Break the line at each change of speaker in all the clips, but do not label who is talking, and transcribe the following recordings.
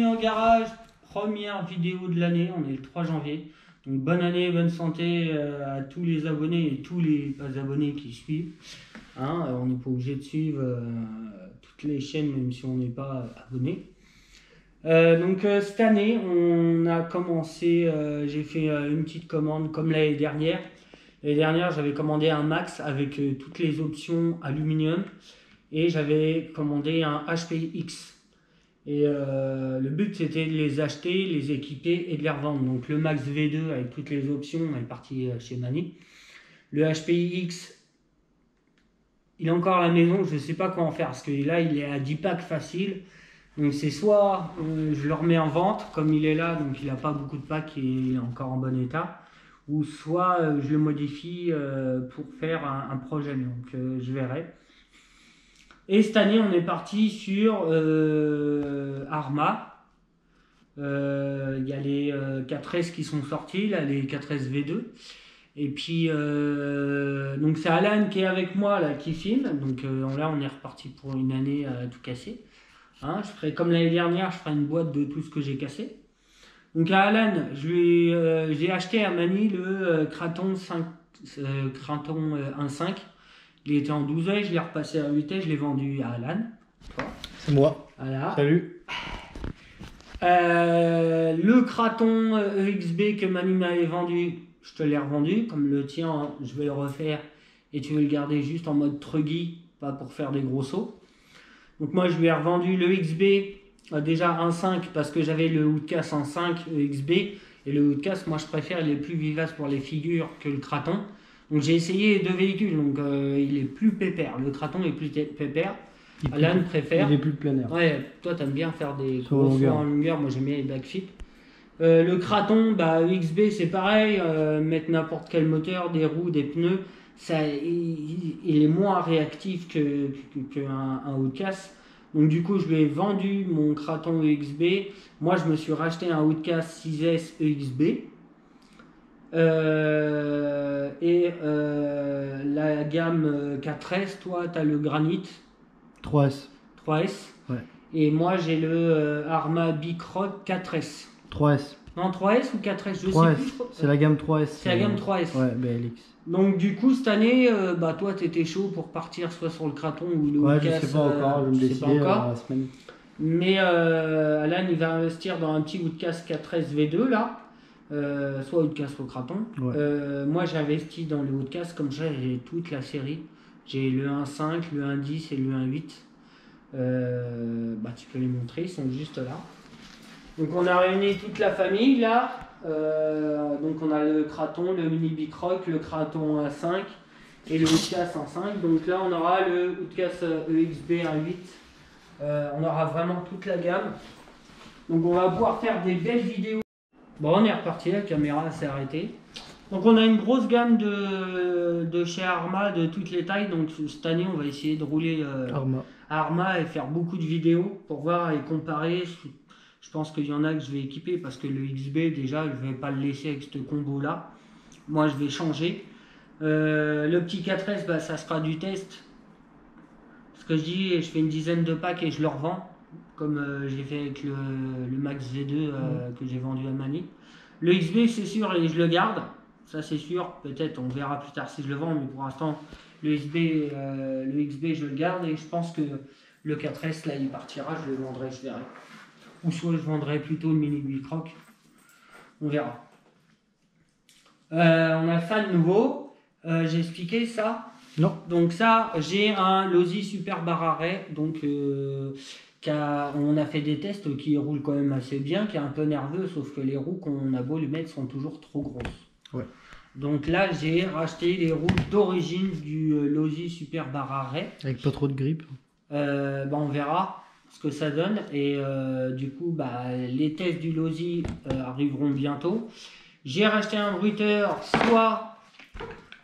bienvenue au garage, première vidéo de l'année, on est le 3 janvier. Donc bonne année, bonne santé à tous les abonnés et tous les pas abonnés qui suivent. Hein, on n'est pas obligé de suivre toutes les chaînes même si on n'est pas abonné. Cette année, on a commencé, j'ai fait une petite commande comme l'année dernière. L'année dernière, j'avais commandé un Max avec toutes les options aluminium et j'avais commandé un HPX. Et le but c'était de les acheter, les équiper et de les revendre. Donc le Max V2 avec toutes les options est parti chez Mani. Le HPX, il est encore à la maison, je ne sais pas quoi en faire parce que là il est à 10 packs facile. Donc c'est soit je le remets en vente comme il est là, donc il n'a pas beaucoup de packs et il est encore en bon état. Ou soit je le modifie pour faire un projet, donc je verrai. Et cette année, on est parti sur Arma. Il y a les 4S qui sont sortis, là, les 4S V2. Et puis, donc c'est Alan qui est avec moi, là, qui filme. Donc là, on est reparti pour une année à tout casser. Hein, je ferai comme l'année dernière, je ferai une boîte de tout ce que j'ai cassé. Donc à Alan, j'ai acheté à Mani le Kraton 1.5. Il était en 12 je l'ai repassé à 8 je l'ai vendu à Alan.
C'est moi.
Voilà.
Salut.
Le Kraton EXB que Mani m'avait vendu, je te l'ai revendu. Comme le tien, je vais le refaire et tu veux le garder juste en mode truggy, pas pour faire des gros sauts. Donc moi je lui ai revendu le XB déjà 1.5 parce que j'avais le Woodcast en 5 EXB. Et le Woodcast, moi je préfère, il est plus vivace pour les figures que le Kraton. Donc j'ai essayé deux véhicules, donc il est plus pépère. Le Kraton est plus pépère. Alan préfère.
Il est plus plein air.
Ouais, toi t'aimes bien faire des
gros
sauts en longueur, moi j'aime bien les backflips. Le Kraton, XB c'est pareil, mettre n'importe quel moteur, des roues, des pneus, ça, il est moins réactif qu'un Woodcast. Donc du coup je lui ai vendu mon Kraton EXB. Moi je me suis racheté un Woodcast 6S EXB. La gamme 4S, toi tu as le Granit
3S.
3S.
Ouais.
Et moi j'ai le Arma Bicroc 4S.
3S.
Non, 3S ou 4S, je
3S.
sais plus.
C'est la gamme 3S.
C'est la gamme 3S.
Ouais, BLX.
Donc du coup cette année, toi t'étais chaud pour partir soit sur le Kraton ou le Woodcast.
Je sais pas encore, je me décider la semaine.
Mais Alan il va investir dans un petit Woodcast 4S V2 là. Soit Woodcast soit Kraton.
Ouais.
Moi j'ai investi dans le Woodcast, comme ça j'ai toute la série. J'ai le 1.5, le 1.10 et le 1.8. Tu peux les montrer, ils sont juste là. Donc on a réuni toute la famille là. Donc on a le Kraton, le Mini Bicroc, le Kraton 1.5 et le Woodcast 1.5. Donc là on aura le Woodcast EXB 1.8. On aura vraiment toute la gamme. Donc on va pouvoir faire des belles vidéos. Bon, on est reparti, la caméra s'est arrêtée. Donc on a une grosse gamme de chez Arma de toutes les tailles. Donc cette année on va essayer de rouler Arma et faire beaucoup de vidéos pour voir et comparer. Je pense qu'il y en a que je vais équiper parce que le XB déjà je vais pas le laisser avec ce combo là. Moi je vais changer. Le petit 4S ça sera du test. Ce que je dis, je fais une dizaine de packs et je le revends. Comme j'ai fait avec le Max V2 que j'ai vendu à Mani. Le XB c'est sûr et je le garde. Ça c'est sûr, peut-être on verra plus tard si je le vends, mais pour l'instant le XB je le garde et je pense que le 4S là il partira, je le vendrai, je verrai. Ou soit je vendrai plutôt le Mini Bicroc, on verra. On a ça de nouveau, j'ai expliqué ça.
Non.
Donc ça, j'ai un Losi Super Barare, donc on a fait des tests qui roulent quand même assez bien, qui est un peu nerveux, sauf que les roues qu'on a beau lui mettre sont toujours trop grosses.
Ouais.
Donc là, j'ai racheté les roues d'origine du Losi Super Barare.
Avec pas trop de grippe.
On verra ce que ça donne. Et du coup, les tests du Losi arriveront bientôt. J'ai racheté un bruiteur, soit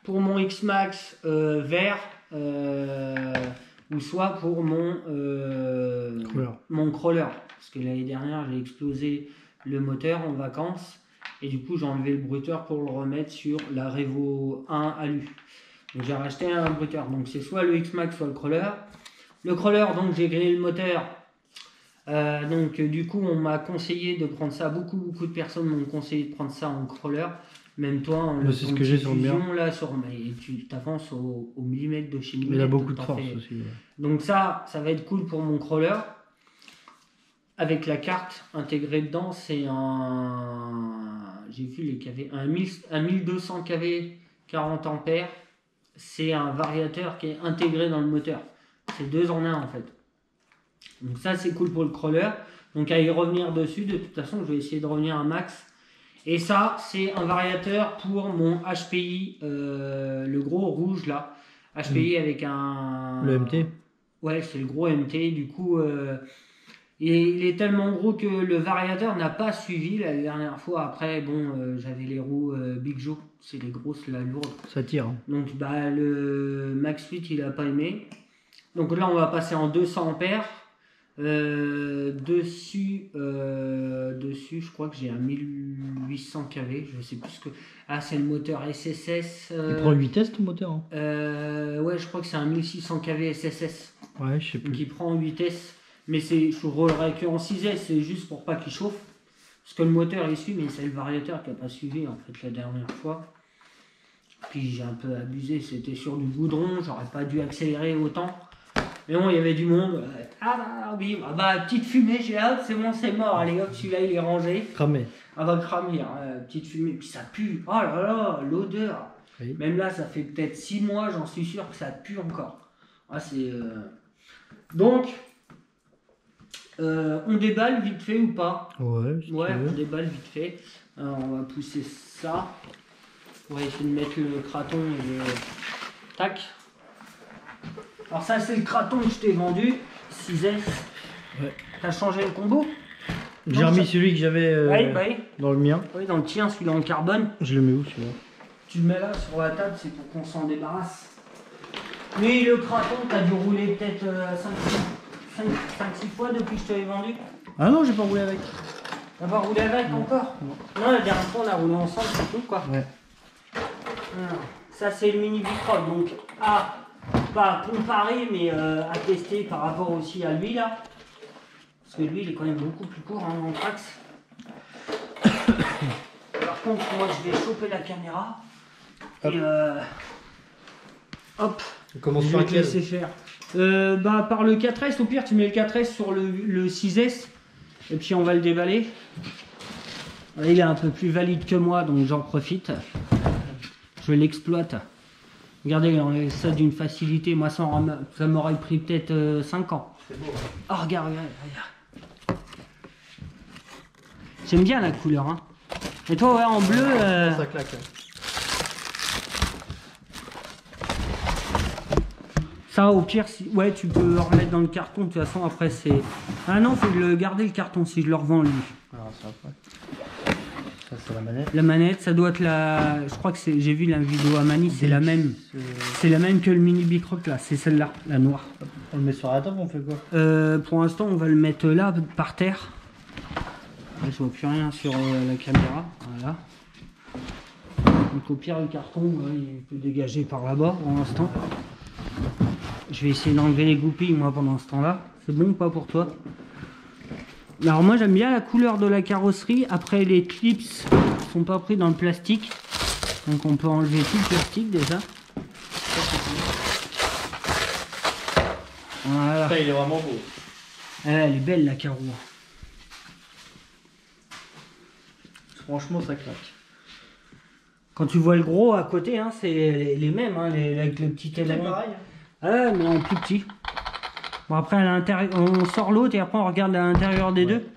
pour mon X-Max vert, ou soit pour mon crawler. Parce que l'année dernière, j'ai explosé le moteur en vacances. Et du coup, j'ai enlevé le bruiteur pour le remettre sur la Revo 1 Alu. Donc j'ai racheté un bruiteur. Donc c'est soit le X-Max, soit le crawler. Le crawler, donc j'ai grillé le moteur Donc du coup on m'a conseillé de prendre ça, beaucoup de personnes m'ont conseillé de prendre ça en crawler, même toi
c'est ce que j'ai sur le mien
là, mais tu t'avances au millimètre de chez millimètre.
Il a beaucoup de force aussi. Ouais.
Donc ça va être cool pour mon crawler. Avec la carte intégrée dedans, c'est j'ai vu les kV, un 1200 kV 40 ampères. C'est un variateur qui est intégré dans le moteur. C'est 2 en 1 en fait. Donc ça c'est cool pour le crawler. Donc à y revenir dessus, de toute façon je vais essayer de revenir un max. Et ça c'est un variateur pour mon HPI, le gros rouge là. HPI avec un...
Le MT.
Ouais, c'est le gros MT. Du coup, il est tellement gros que le variateur n'a pas suivi la dernière fois. Après, bon, j'avais les roues Big Joe. C'est les grosses, la lourde.
Ça tire. Hein.
Donc bah, le Max 8 il a pas aimé. Donc là on va passer en 200 ampères. Dessus je crois que j'ai un 1800 kV. Je sais plus ce que... Ah c'est le moteur SSS.
Il prend 8 tests ton moteur hein.
Ouais je crois que c'est un 1600 kV SSS.
Ouais je sais plus.
Donc il prend 8 S. Mais je roulerai que en 6S. C'est juste pour pas qu'il chauffe. Parce que le moteur il suit, mais c'est le variateur qui n'a pas suivi en fait la dernière fois. Puis j'ai un peu abusé, c'était sur du goudron, j'aurais pas dû accélérer autant. Mais bon, il y avait du monde. Ah bah oui, ah bah petite fumée, j'ai hâte, c'est bon, c'est mort. Allez hop, celui-là il est rangé.
Cramé.
Ah bah cramer, hein, petite fumée, puis ça pue. Oh là là, l'odeur. Oui. Même là, ça fait peut-être 6 mois, j'en suis sûr que ça pue encore. Ah, c'est. Donc. On déballe vite fait ou pas?
Ouais,
on déballe vite fait. Alors, on va pousser ça. On va essayer de mettre le craton et le... Tac. Alors ça c'est le craton que je t'ai vendu. 6S. Ouais. T'as changé le combo?
J'ai remis celui que j'avais dans le mien.
Oui, dans le tien, celui-là en carbone.
Je le mets où celui-là?
Tu le mets là sur la table, c'est pour qu'on s'en débarrasse. Mais le craton, t'as dû rouler peut-être 5-6 fois depuis que je te l'ai vendu.
Ah non, j'ai pas roulé avec.
T'as pas roulé avec encore? Non, la dernière fois on a roulé ensemble, c'est tout quoi. Ouais. Alors, ça c'est le mini Bicroc, donc pas comparé mais à tester par rapport aussi à lui là. Parce que lui il est quand même beaucoup plus court hein, en Trax. Par contre moi je vais choper la caméra. Hop. Et hop.
Comment
je vais te laisser faire. Par le 4S, au pire tu mets le 4S sur le 6S. Et puis on va le déballer. Il est un peu plus valide que moi donc j'en profite. Je l'exploite. Regardez, on a ça d'une facilité. Moi, ça m'aurait pris peut-être 5 ans. C'est beau. Oh, regarde. J'aime bien la couleur. Hein. Et toi, ouais, en bleu.
Ça claque.
Ça, au pire, ouais, tu peux le remettre dans le carton. De toute façon, après, c'est. Ah non, faut le garder le carton si je le revends lui.
Alors, ça après. Ça c'est la manette.
La manette, ça doit être la... Je crois que c'est... J'ai vu la vidéo à Mani, c'est la même. C'est la même que le mini Bicroc là, c'est celle-là, la noire.
On le met sur la table, on fait quoi?
Pour l'instant, on va le mettre là, par terre. Là, je vois plus rien sur la caméra. Voilà. Donc au pire, le carton, il peut dégager par là-bas pour l'instant. Je vais essayer d'enlever les goupilles, moi, pendant ce temps-là. C'est bon ou pas pour toi? Alors moi j'aime bien la couleur de la carrosserie. Après les clips sont pas pris dans le plastique, donc on peut enlever tout le plastique déjà. Voilà.
Ça, il est vraiment beau.
Elle est belle la carreau.
Franchement ça claque.
Quand tu vois le gros à côté, hein, c'est les mêmes, hein, avec le petit aileron.
Pareil.
Ah mais en plus petit. Bon après à l'intérieur, on sort l'autre et après on regarde à l'intérieur des deux.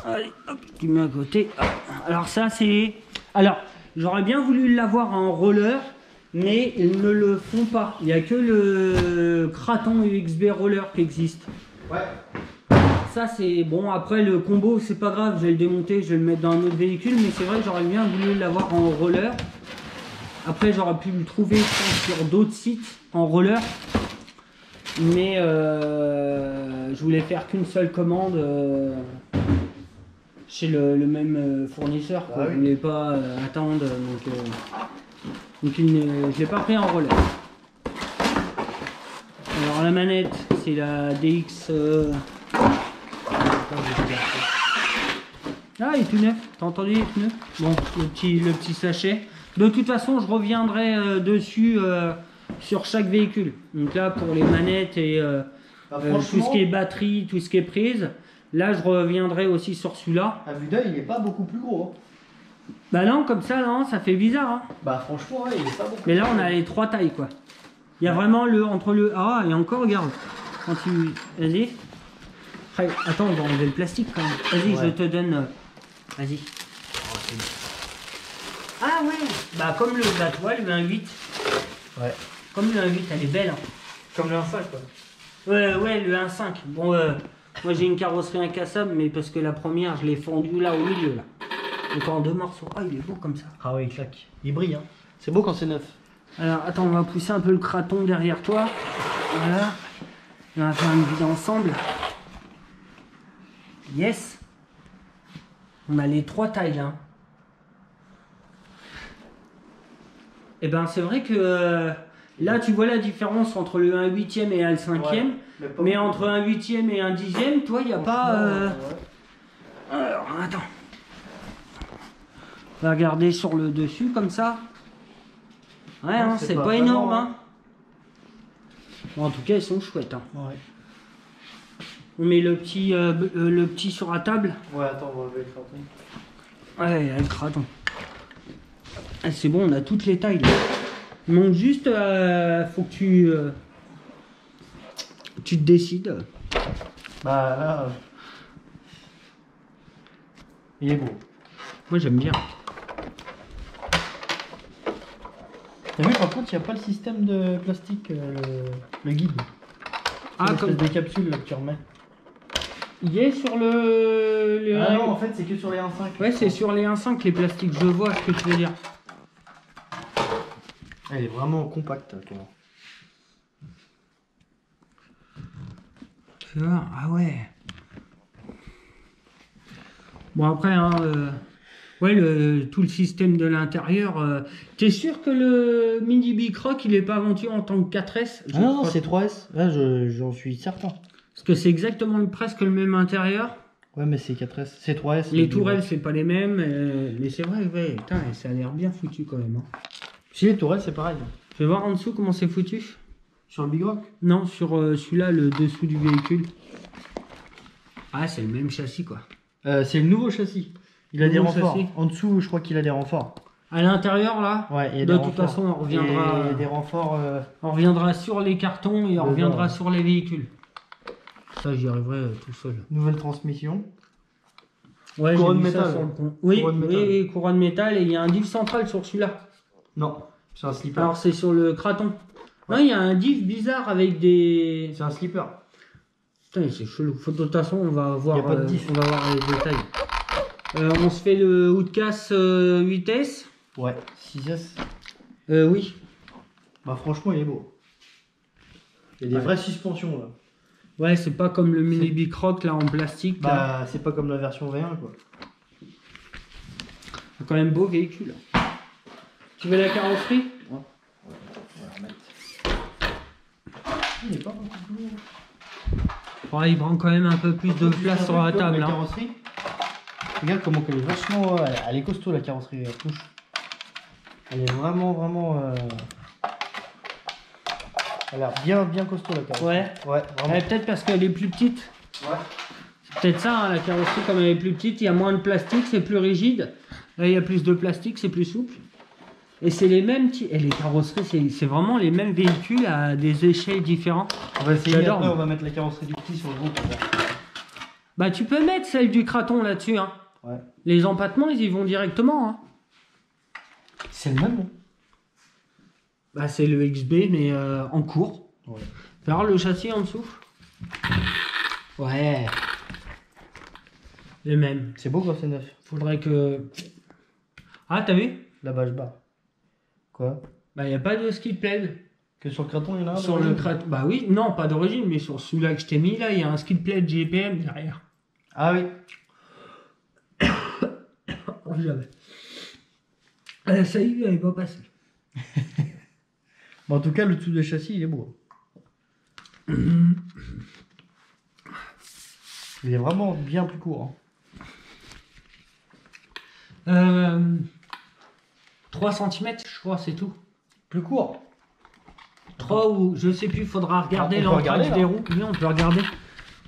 Allez, hop, tu mets à côté. Hop. Alors ça c'est... Alors, j'aurais bien voulu l'avoir en roller, mais ils ne le font pas. Il n'y a que le Kraton UXB roller qui existe.
Ouais.
Ça c'est bon, après le combo c'est pas grave, je vais le démonter, je vais le mettre dans un autre véhicule, mais c'est vrai que j'aurais bien voulu l'avoir en roller. Après j'aurais pu le trouver sur d'autres sites en roller. Mais je voulais faire qu'une seule commande chez le même fournisseur. Ah, oui. Je voulais pas attendre, donc je ne l'ai pas pris en relais. Alors la manette, c'est la DX Ah, il est tout neuf. T'as entendu, il est tout neuf. Bon, le petit sachet. De toute façon, je reviendrai dessus sur chaque véhicule. Donc là, pour les manettes et tout ce qui est batterie, tout ce qui est prise. Là, je reviendrai aussi sur celui-là.
À vue d'œil, il n'est pas beaucoup plus gros. Hein.
Bah non, comme ça, non, ça fait bizarre. Hein.
Bah franchement, ouais, il est pas beaucoup.
Mais là, on a les 3 tailles, quoi. Il y a vraiment entre le... Ah, et encore, regarde. Quand tu... Vas-y. Après, attends, on va enlever le plastique, quand même. Vas-y, je te donne... Vas-y. Ah ouais. Bah comme la toile, le 1.8.
Ouais.
Comme le 1.8, elle est belle. Hein.
Comme le 1.5, quoi.
Ouais, le 1.5. Bon, moi j'ai une carrosserie incassable, mais parce que la première, je l'ai fendue là, au milieu, là. Donc en 2 morceaux. Ah, il est beau comme ça.
Ah oui, il claque. Il brille, hein. C'est beau quand c'est neuf.
Alors, attends, on va pousser un peu le craton derrière toi. Voilà. On va faire une vide ensemble. Yes. On a les 3 tailles, là. Et ben, c'est vrai que là, tu vois la différence entre le 1/8e et un 5e. Ouais, mais entre un 8e et un 10e, toi, il n'y a pas... Alors, attends. On va regarder sur le dessus, comme ça. Ouais, hein, c'est pas énorme. Hein. Bon, en tout cas, ils sont chouettes. Hein.
Ouais.
On met le petit sur la table.
Ouais, attends, on va enlever le craton.
Ouais, le craton. Ah, c'est bon, on a toutes les tailles. Là. Il manque juste, faut que tu te décides.
Bah là, il est beau.
Moi, j'aime bien.
T'as vu, par contre, il n'y a pas le système de plastique, le guide. Ah, comme des capsules là, que tu remets.
Il est sur le...
Ah non, en fait, c'est que sur les 1.5.
Ouais, c'est sur les 1.5 les plastiques, je vois ce que tu veux dire.
Elle est vraiment compacte, toi.
Tu vois, ah ouais. Bon, après, hein, ouais, tout le système de l'intérieur. T'es sûr que le Mini Bicroc, il est pas vendu en tant que 4S?
Ah non, c'est 3S. Là, j'en suis certain.
Parce que c'est exactement presque le même intérieur.
Ouais, mais c'est 4S. C'est 3S.
Les tourelles, c'est pas les mêmes. Mais c'est vrai, ouais, putain, ça a l'air bien foutu quand même. Hein.
Si, les tourelles, c'est pareil.
Je vais voir en dessous comment c'est foutu.
Sur le Bicroc?
Non, sur celui-là, le dessous du véhicule. Ah, c'est le même châssis, quoi.
C'est le nouveau châssis. Il a des renforts. Châssis. En dessous, je crois qu'il a des renforts.
À l'intérieur, là?
Ouais, il y a
de toute façon, on reviendra.
Il y a des renforts.
On reviendra sur les cartons et on reviendra sur les véhicules. Ça, j'y arriverai tout seul.
Nouvelle transmission.
Ouais,
couronne métal.
Oui, couronne métal. Et il y a un diff central sur celui-là.
Non, c'est un slipper.
Alors, c'est sur le craton. Ouais. Non, il y a un diff bizarre avec des...
C'est un slipper.
Putain, c'est chelou. De toute façon, on va voir,
y a pas de diff.
On va voir les détails. On se fait le Hoodcast 8S.
Ouais, 6S.
Oui.
Bah franchement, il est beau. Il y a des vraies suspensions là.
Ouais, c'est pas comme le Mini Bicroc là en plastique.
Bah, c'est pas comme la version V1 quoi.
C'est quand même beau véhicule. Tu veux la carrosserie?
Ouais. On va remettre. Il est pas beaucoup plus lourd.
Ouais, il prend quand même un peu plus de place sur la table.
La carrosserie. Regarde comment elle est vachement. Elle est costaud la carrosserie, elle touche. Elle est vraiment. Elle a l'air bien costaud la carrosserie.
Ouais.
Ouais, vraiment.
Peut-être parce qu'elle est plus petite.
Ouais.
C'est peut-être ça, hein, la carrosserie, comme elle est plus petite, il y a moins de plastique, c'est plus rigide. Là, il y a plus de plastique, c'est plus souple. Et c'est les mêmes et les carrosseries, c'est vraiment les mêmes véhicules à des échelles différentes.
On va essayer, après on va mettre la carrosserie du petit sur le gros.
Bah tu peux mettre celle du craton là-dessus. Hein.
Ouais.
Les empattements, ils y vont directement. Hein.
C'est le même, non?
Bah c'est le XB, mais en cours.
Ouais.
Fais voir le châssis en dessous. Ouais. Le même.
C'est beau quand c'est neuf.
Faudrait que... Ah, t'as vu?
Là-bas, je bats. Quoi?
Bah, il n'y a pas de skid plate.
Que sur le craton, il y en a un?
Sur le craton. Bah oui, non, pas d'origine, mais sur celui-là que je t'ai mis, là, il y a un skid plate GPM derrière.
Ah oui.
Oh, j'avais. Ça y est, il n'avait pas passé.
Bon, en tout cas, le dessous de châssis, il est beau. Il Il est vraiment bien plus court.
3 cm, je crois, c'est tout.
Plus court.
3 ou je sais plus, faudra regarder
On peut
l'entraxe
regarder,
des
là.
roues. Oui, on peut regarder.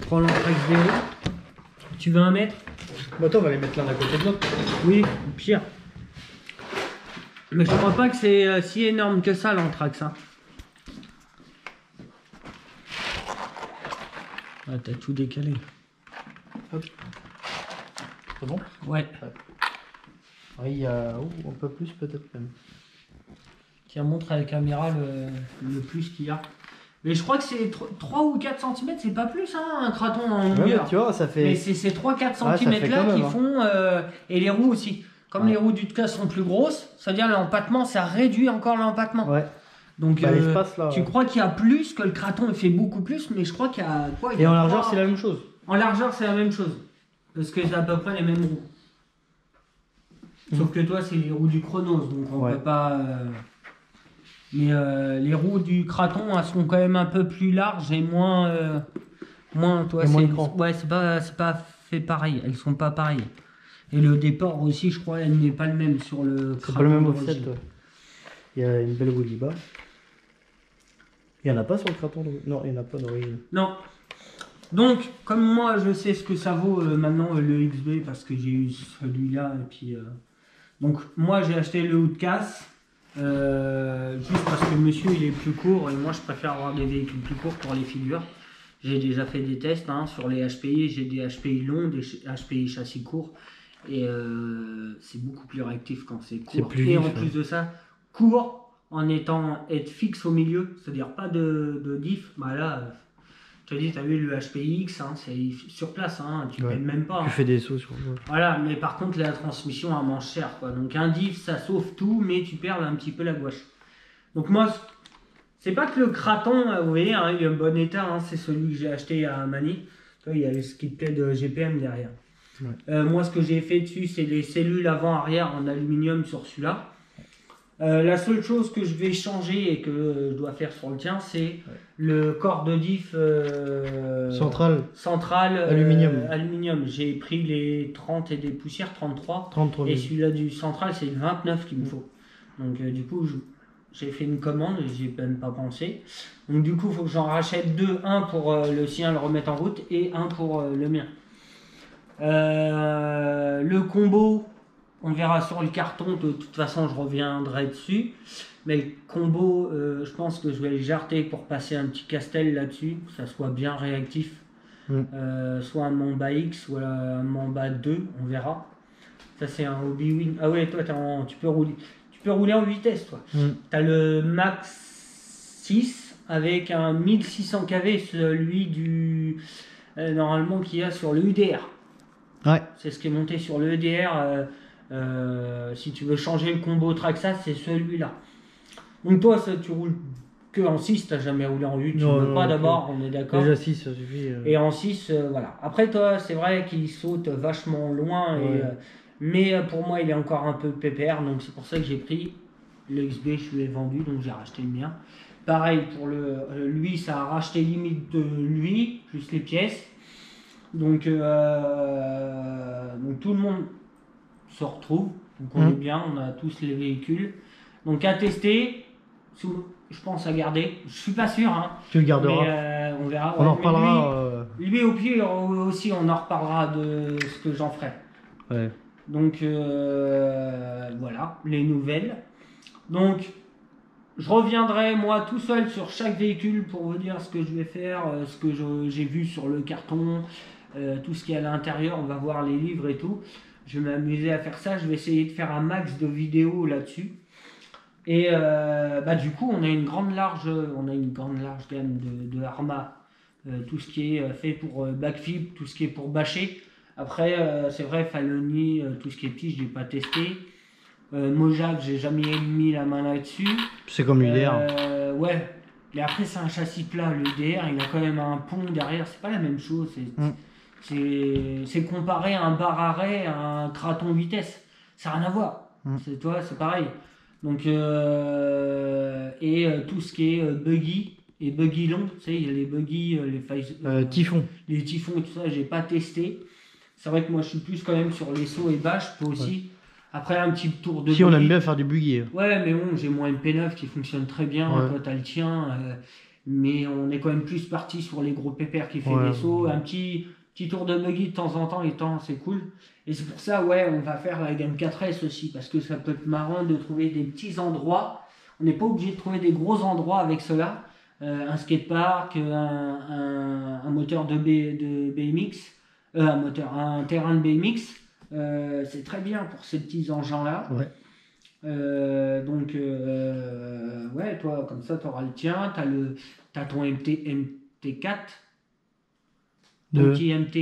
Prends l'entraxe des roues. Tu veux 1 mètre?
Bah attends, on va les mettre l'un à côté de l'autre.
Oui, pire. Mais je crois pas que c'est si énorme que ça l'anthrax. Hein. Ah, t'as tout décalé.
Hop. C'est bon?
Ouais.
Oui, il y a un peu plus peut-être même.
Tiens, montre à la caméra le plus qu'il y a. Mais je crois que c'est 3 ou 4 cm, c'est pas plus hein, un craton en longueur.
Ouais, tu vois, ça fait...
Mais c'est ces 3-4
Ah,
cm
ça fait
là
quand même,
qui
hein.
font... et les roues aussi. Comme
Ouais.
les roues du casse sont plus grosses, c'est-à-dire l'empattement, ça réduit encore l'empattement.
Ouais.
Donc
Bah, l'espace, là,
tu
ouais.
crois qu'il y a plus, que le craton il fait beaucoup plus, mais je crois qu'il y a... Quoi, il y
Et
a
en largeur,
trois-
c'est la même chose.
En largeur, c'est la même chose. Parce que c'est à peu près les mêmes roues. Sauf que toi, c'est les roues du Chronos, donc on
Ouais.
peut pas... Mais les roues du Kraton, elles sont quand même un peu plus larges et moins... toi,
Et moins
c'est...
écran.
Ouais, c'est pas fait pareil. Elles sont pas pareilles. Et le déport aussi, je crois, elle n'est pas le même sur le
C'est
Kraton
pas le même
d'origine.
offset. Ouais. Il y a une belle roue bas. Il y en a pas sur le craton d'origine. Non, il n'y en a pas d'origine.
Non. Donc, comme moi, je sais ce que ça vaut maintenant le XB parce que j'ai eu celui-là et puis... Donc, moi, j'ai acheté le haut de casse juste parce que le monsieur, il est plus court et moi, je préfère avoir des véhicules plus courts pour les figures. J'ai déjà fait des tests hein, sur les HPI. J'ai des HPI longs, des HPI châssis courts et c'est beaucoup plus réactif quand c'est court.
C'est plus
et
vif,
en plus de ça, court en être fixe au milieu, c'est-à-dire pas de diff. Bah là... Je te dis, tu as vu le HPX, hein, c'est sur place, hein, tu ne
Ouais.
payes même pas.
Tu
Hein.
fais des sauts sur...
Voilà, mais par contre, la transmission, elle mange cher. Quoi. Donc un diff, ça sauve tout, mais tu perds un petit peu la gouache. Donc moi, c'est pas que le Kraton, vous voyez, hein, il est en bon état, hein, c'est celui que j'ai acheté à Mani. Il y a le skid de GPM derrière.
Ouais.
Moi, ce que j'ai fait dessus, c'est les cellules avant-arrière en aluminium sur celui-là. La seule chose que je vais changer et que je dois faire sur le tien, c'est le corps de diff central aluminium. J'ai pris les 30 et des poussières, 33.
33
Et
000.
celui-là du central, c'est le 29 qu'il me faut. Donc du coup, j'ai fait une commande et j'ai même pas pensé. Donc du coup, il faut que j'en rachète deux. Un pour le sien, le remettre en route, et un pour le mien. Le combo... On verra sur le carton, de toute façon je reviendrai dessus. Mais le combo, je pense que je vais le jarter pour passer un petit castel là-dessus, que ça soit bien réactif. Soit un Mamba X, soit un Mamba 2, on verra. Ça c'est un Hobby-Wing. Ah ouais, toi tu peux rouler en vitesse toi. Tu as le Max 6 avec un 1600 kV, celui du... normalement qu'il y a sur le UDR.
Ouais.
C'est ce qui est monté sur le UDR. Si tu veux changer le combo Traxa, c'est celui-là. Donc toi, tu roules que en 6, tu n'as jamais roulé en 8, tu ne veux pas d'abord, on est d'accord.
Déjà 6, ça suffit.
Et en 6, voilà. Après toi, c'est vrai qu'il saute vachement loin,
Ouais.
mais pour moi, il est encore un peu pépère, donc c'est pour ça que j'ai pris le XB, je lui ai vendu, donc j'ai racheté le mien. Pareil, pour lui, ça a racheté limite de lui, plus les pièces. Donc tout le monde se retrouve, donc on est bien, on a tous les véhicules. Donc à tester, je pense à garder, je suis pas sûr, hein,
Tu le garderas.
mais on verra.
On
Ouais,
en
mais
reparlera.
lui au pied aussi, on en reparlera de ce que j'en ferai.
Ouais.
Donc voilà, les nouvelles. Donc je reviendrai moi tout seul sur chaque véhicule pour vous dire ce que je vais faire, ce que j'ai vu sur le carton, tout ce qui est à l'intérieur, on va voir les livres et tout. Je vais m'amuser à faire ça, je vais essayer de faire un max de vidéos là-dessus. Et du coup, on a une grande large gamme de Arma, tout ce qui est fait pour backflip, tout ce qui est pour bâcher. Après, c'est vrai, Faloni, tout ce qui est petit, je l'ai pas testé. Mojave, j'ai jamais mis la main là-dessus.
C'est comme l'UDR.
Ouais, mais après, c'est un châssis plat. L'UDR, il a quand même un pont derrière, c'est pas la même chose. C'est comparé à un bar-arrêt, à un Kraton vitesse. Ça n'a rien à voir. C'est pareil. Donc, tout ce qui est buggy, et buggy longs, tu sais, il y a les buggy,
Typhon.
Les typhons et tout ça, j'ai pas testé. C'est vrai que moi je suis plus quand même sur les sauts et bâches, je peux aussi. Ouais. Après un petit tour de
si buggy. On aime bien faire du buggy.
Ouais, mais bon, j'ai mon MP9 qui fonctionne très bien, toi t'as le tien, mais on est quand même plus parti sur les gros pépères qui fait des sauts. Un petit tour de buggy de temps en temps, c'est cool. Et c'est pour ça, ouais, on va faire la gamme 4S aussi, parce que ça peut être marrant de trouver des petits endroits. On n'est pas obligé de trouver des gros endroits avec cela. Un skatepark, un moteur de BMX, un terrain de BMX, c'est très bien pour ces petits engins-là.
Ouais.
Donc, ouais, toi, comme ça, tu auras le tien, t'as ton MT4, ton petit MT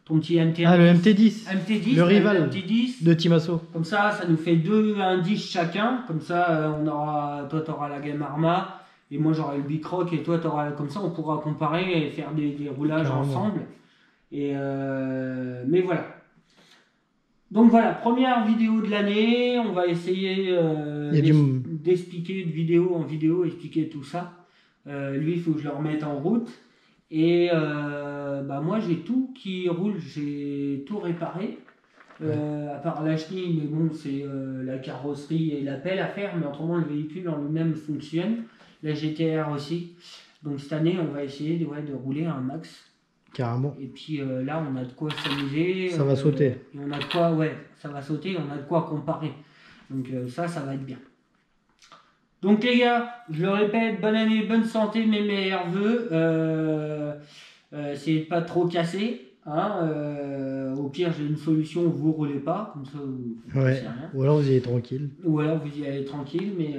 ton petit MT10.
Ah, le MT10.
MT10,
le rival
MT10,
de Timasso.
Comme ça nous fait un 10 chacun. Comme ça, toi, tu auras la gamme Arma et moi, j'aurai le Bicroc et toi, tu auras. Comme ça, on pourra comparer et faire des roulages ensemble. Et mais voilà. Donc voilà, première vidéo de l'année. On va essayer d'expliquer de vidéo en vidéo, expliquer tout ça. Lui, il faut que je le remette en route. Et moi j'ai tout qui roule, j'ai tout réparé, à part la chenille, mais bon c'est la carrosserie et la pelle à faire, mais autrement le véhicule en lui-même fonctionne, la GTR aussi. Donc cette année on va essayer de rouler un max.
Carrément.
Et puis là on a de quoi s'amuser.
Ça va sauter.
Et on a de quoi, ça va sauter, on a de quoi comparer. Donc ça va être bien. Donc les gars, je le répète, bonne année, bonne santé, mes meilleurs vœux. C'est pas trop cassé. Hein, au pire, j'ai une solution, vous roulez pas, comme ça vous
rien. Ou alors vous y allez tranquille.
Ou alors vous y allez tranquille, mais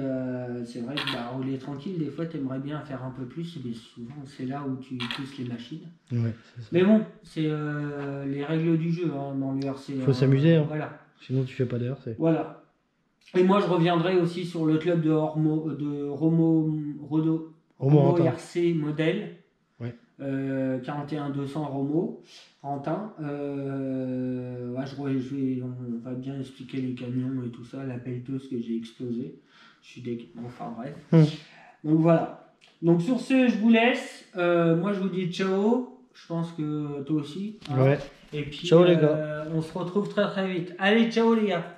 c'est vrai que rouler tranquille, des fois tu aimerais bien faire un peu plus, mais souvent c'est là où tu pousses les machines.
Ouais,
mais bon, c'est les règles du jeu dans l'URC.
Faut s'amuser, hein.
Voilà.
Sinon tu fais pas d'heure.
Voilà. Et moi, je reviendrai aussi sur le club de Romo RC modèle.
Ouais.
41200 Romo, Rantin. On va bien expliquer les camions et tout ça, la pelleteuse que j'ai explosée. Enfin bref. Donc voilà. Donc sur ce, je vous laisse. Moi, je vous dis ciao. Je pense que toi aussi.
Hein. Ouais.
Et puis,
ciao les gars.
On se retrouve très très vite. Allez, ciao les gars.